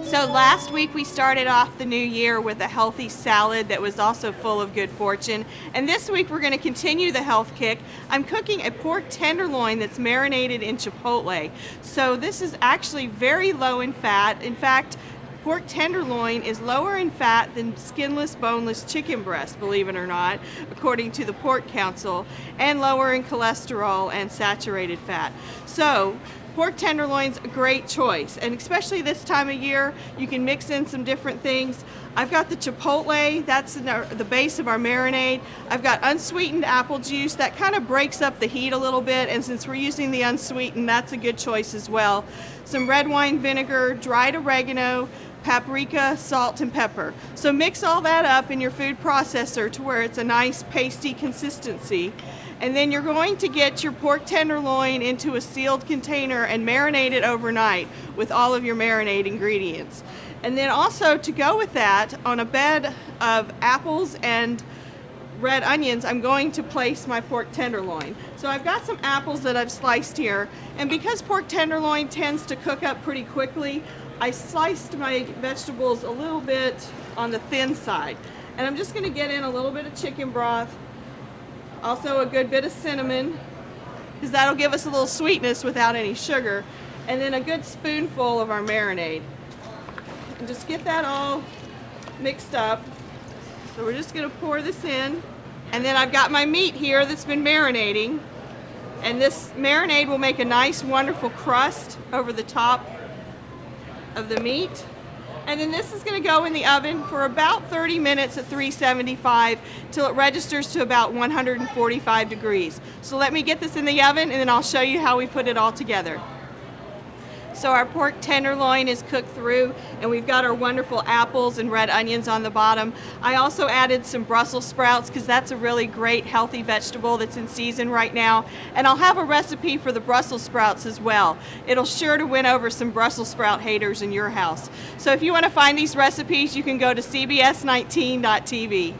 So last week we started off the new year with a healthy salad that was also full of good fortune. And this week we're going to continue the health kick. I'm cooking a pork tenderloin that's marinated in chipotle. So this is actually very low in fat. In fact, pork tenderloin is lower in fat than skinless, boneless chicken breast, believe it or not, according to the Pork Council, and lower in cholesterol and saturated fat. So pork tenderloin's a great choice, and especially this time of year, you can mix in some different things. I've got the chipotle, that's the base of our marinade. I've got unsweetened apple juice, that kind of breaks up the heat a little bit, and since we're using the unsweetened, that's a good choice as well. Some red wine vinegar, dried oregano, paprika, salt, and pepper. So mix all that up in your food processor to where it's a nice pasty consistency. And then you're going to get your pork tenderloin into a sealed container and marinate it overnight with all of your marinade ingredients. And then also to go with that, on a bed of apples and red onions, I'm going to place my pork tenderloin. So I've got some apples that I've sliced here, and because pork tenderloin tends to cook up pretty quickly, I sliced my vegetables a little bit on the thin side. And I'm just going to get in a little bit of chicken broth, also a good bit of cinnamon, because that'll give us a little sweetness without any sugar, and then a good spoonful of our marinade. And just get that all mixed up. So we're just going to pour this in, and then I've got my meat here that's been marinating, and this marinade will make a nice wonderful crust over the top of the meat. And then this is going to go in the oven for about 30 minutes at 375 till it registers to about 145 degrees. So let me get this in the oven, and then I'll show you how we put it all together. So our pork tenderloin is cooked through, and we've got our wonderful apples and red onions on the bottom. I also added some Brussels sprouts because that's a really great healthy vegetable that's in season right now. And I'll have a recipe for the Brussels sprouts as well. It'll sure to win over some Brussels sprout haters in your house. So if you want to find these recipes, you can go to cbs19.tv.